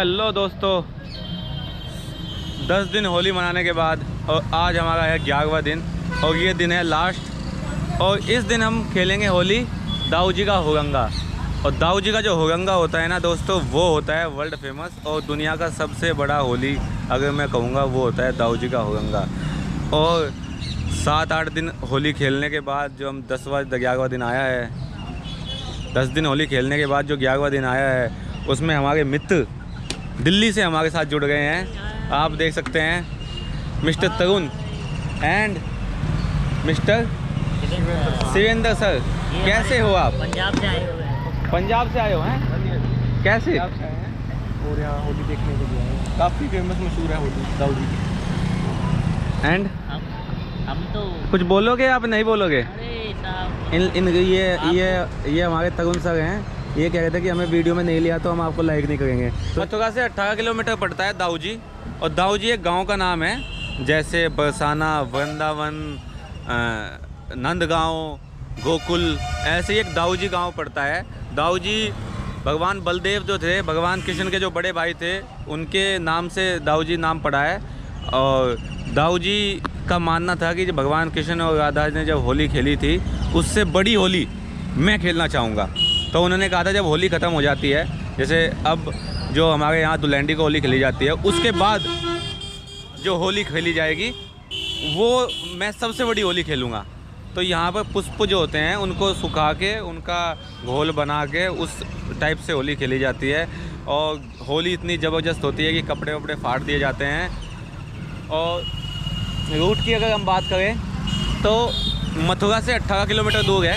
Hello दोस्तों, 10 दिन होली मनाने के बाद और आज हमारा है 11वां दिन और ये दिन है लास्ट। और इस दिन हम खेलेंगे होली दाऊ जी का होगंगा। और दाऊ जी का जो होगंगा होता है ना दोस्तों, वो होता है वर्ल्ड फेमस और दुनिया का सबसे बड़ा होली अगर मैं कहूँगा वो होता है दाऊ जी का होगंगा। और 7-8 दिन होली खेलने के बाद जो हम 11वां दिन आया है, 10 दिन होली खेलने के बाद जो 11वां दिन आया है, उसमें हमारे मित्र दिल्ली से हमारे साथ जुड़ गए हैं। आप देख सकते हैं mister Tarun and mister Shivendra sir. कैसे हो आप? पंजाब से आए हुए हैं। पंजाब से आए हो हैं? कैसे? और यहाँ होली देखने के लिए आए। काफ़ी फेमस मशहूर है होली दाऊ जी की। एंड हम तो कुछ बोलोगे आप? नहीं बोलोगे? अरे साहब, इन ये हमारे तरुण सर हैं। ये कह रहे थे कि हमें वीडियो में नहीं लिया तो हम आपको लाइक नहीं करेंगे। मथुरा से 18 किलोमीटर पड़ता है दाऊ जी। और दाऊ जी एक गांव का नाम है, जैसे बरसाना, वृंदावन, नंदगांव, गोकुल, ऐसे ही एक दाऊ जी गाँव पड़ता है। दाऊ जी भगवान बलदेव जो थे, भगवान कृष्ण के जो बड़े भाई थे, उनके नाम से दाऊ जी नाम पड़ा है। और दाऊ जी का मानना था कि जब भगवान कृष्ण और राधा ने जब होली खेली थी, उससे बड़ी होली मैं खेलना चाहूँगा। तो उन्होंने कहा था जब होली ख़त्म हो जाती है, जैसे अब जो हमारे यहाँ दुलैंडी को होली खेली जाती है, उसके बाद जो होली खेली जाएगी वो मैं सबसे बड़ी होली खेलूँगा। तो यहाँ पर पुष्प जो होते हैं उनको सुखा के उनका घोल बना के उस टाइप से होली खेली जाती है। और होली इतनी ज़बरदस्त होती है कि कपड़े वपड़े फाड़ दिए जाते हैं। और रूट की अगर हम बात करें तो मथुरा से 18 किलोमीटर दूर है।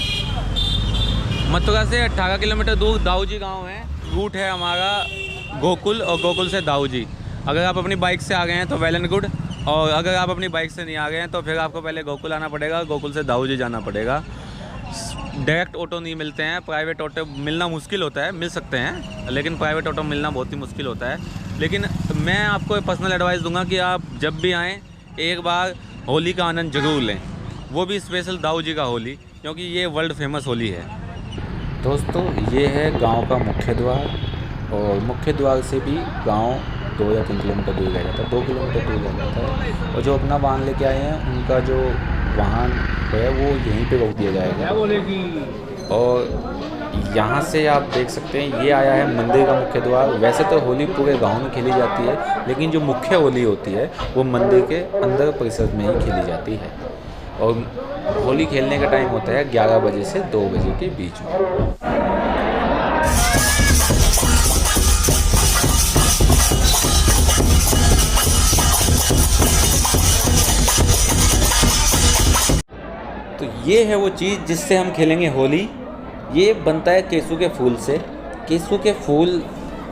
मथुरा से 18 किलोमीटर दूर दाऊ जी गाँव है। रूट है हमारा गोकुल और गोकुल से दाऊ जी। अगर आप अपनी बाइक से आ गए हैं तो वेल एंड गुड, और अगर आप अपनी बाइक से नहीं आ गए हैं तो फिर आपको पहले गोकुल आना पड़ेगा, गोकुल से दाऊ जी जाना पड़ेगा। डायरेक्ट ऑटो नहीं मिलते हैं, प्राइवेट ऑटो मिलना मुश्किल होता है। मिल सकते हैं लेकिन प्राइवेट ऑटो मिलना बहुत ही मुश्किल होता है। लेकिन मैं आपको पर्सनल एडवाइस दूंगा कि आप जब भी आएँ एक बार होली का आनंद ज़रूर लें, वो भी स्पेशल दाऊ जी का होली, क्योंकि ये वर्ल्ड फेमस होली है। दोस्तों ये है गांव का मुख्य द्वार, और मुख्य द्वार से भी गांव 2 या 3 किलोमीटर दूर रह जाता है, 2 किलोमीटर दूर रह जाता है। और जो अपना वाहन लेके आए हैं उनका जो वाहन है वो यहीं पे रोक दिया जाएगा। और यहाँ से आप देख सकते हैं ये आया है मंदिर का मुख्य द्वार। वैसे तो होली पूरे गांव में खेली जाती है, लेकिन जो मुख्य होली होती है वो मंदिर के अंदर परिसर में ही खेली जाती है। और होली खेलने का टाइम होता है 11 बजे से 2 बजे के बीच में। तो ये है वो चीज़ जिससे हम खेलेंगे होली। ये बनता है केसू के फूल से। केसू के फूल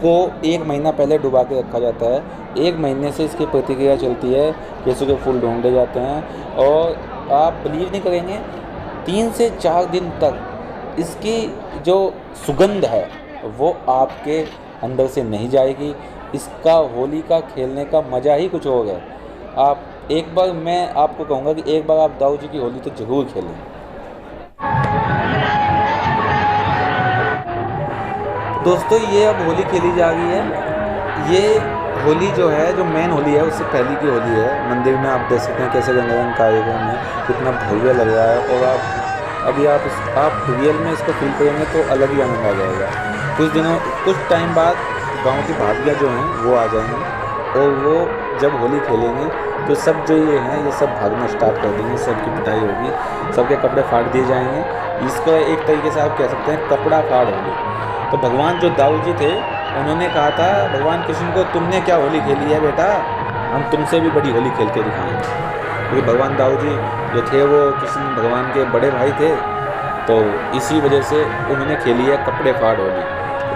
को 1 महीना पहले डुबा के रखा जाता है। 1 महीने से इसकी प्रतिक्रिया चलती है, केसू के फूल ढूंढे जाते हैं। और आप बिलीव नहीं करेंगे, 3 से 4 दिन तक इसकी जो सुगंध है वो आपके अंदर से नहीं जाएगी। इसका होली का खेलने का मज़ा ही कुछ और है। आप एक बार, मैं आपको कहूँगा कि एक बार आप दाऊ जी की होली तो ज़रूर खेलें। दोस्तों ये अब होली खेली जा रही है। ये होली जो है, जो मेन होली है, उससे पहले की होली है। मंदिर में आप देख सकते हैं कैसे रंगारंग कार्यक्रम है, कितना भव्य लग रहा है। और आप रियल में इसको फील करेंगे तो अलग ही आनंद आ जाएगा। कुछ टाइम बाद गांव की भाभियाँ जो हैं वो आ जाएंगी, और वो जब होली खेलेंगे तो सब जो ये हैं ये सब भागना स्टार्ट कर देंगे। सबकी पिटाई होगी, सबके कपड़े फाड़ दिए जाएंगे। इसको एक तरीके से आप कह सकते हैं कपड़ा फाड़ होगी। तो भगवान जो दाऊ जी थे उन्होंने कहा था भगवान कृष्ण को, तुमने क्या होली खेली है बेटा, हम तुमसे भी बड़ी होली खेल के दिखाएंगे। क्योंकि भगवान दाऊ जी जो थे वो कृष्ण भगवान के बड़े भाई थे, तो इसी वजह से उन्होंने खेली है कपड़े फाड़ होली।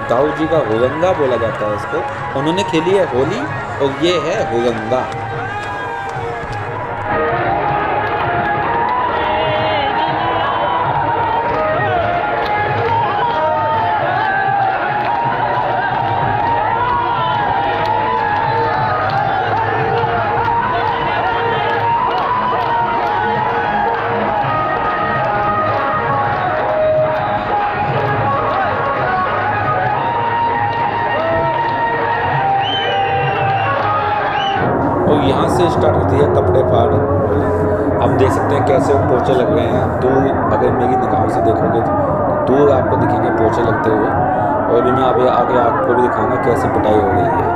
दाऊ जी का होगंगा बोला जाता है इसको। उन्होंने खेली है होली और ये है होगंगा। यहाँ से स्टार्ट होती है कपड़े फाड़ होली। अब देख सकते हैं कैसे पोचे लग रहे हैं। दूर अगर मेरी निगाहों से देखोगे तो दूर आपको दिखेंगे पोचे लगते हुए, और भी मैं अभी आगे आपको भी दिखाऊंगा कैसे पिटाई हो रही है।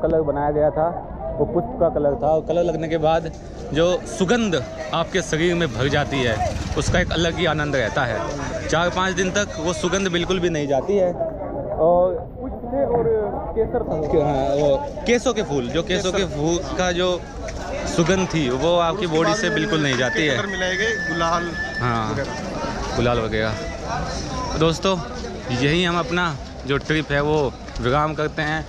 कलर बनाया गया था वो पुष्प का कलर था, और कलर लगने के बाद जो सुगंध आपके शरीर में भर जाती है उसका एक अलग ही आनंद रहता है। 4-5 दिन तक वो सुगंध बिल्कुल भी नहीं जाती है। और पुष्प थे और केसर था। हाँ, वो केसों के फूल, जो केसों के फूल का जो सुगंध थी वो आपकी बॉडी से बिल्कुल नहीं जाती है। मिलाए गए गुलाल, हाँ, गुलाल वगैरह। दोस्तों यही हम अपना जो ट्रिप है वो विराम करते हैं।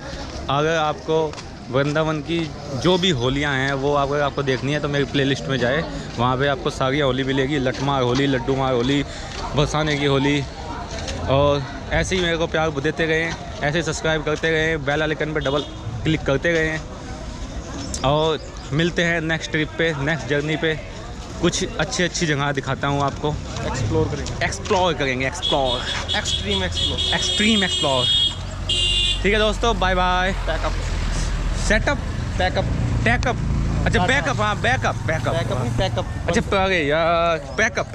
अगर आपको वृंदावन की जो भी होलियां हैं वो अगर आपको देखनी है तो मेरी प्लेलिस्ट में जाए, वहाँ पे आपको सारी होली मिलेगी। लठमार होली, लड्डू मार होली, बरसाने की होली। और ऐसे ही मेरे को प्यार देते गए, ऐसे सब्सक्राइब करते गए, बेल आइकन पर डबल क्लिक करते गए। और मिलते हैं नेक्स्ट ट्रिप पे, नेक्स्ट जर्नी पे। कुछ अच्छी जगह दिखाता हूँ आपको। एक्सप्लोर करेंगे, एक्सप्लोर एक्सट्रीम एक्सप्लोर। ठीक है दोस्तों, bye bye. Pack up, setup, take up, अच्छा बैकअप, हाँ बैकअप। पैकअप नहीं पैकअप। अच्छा अरे यार, पैकअप।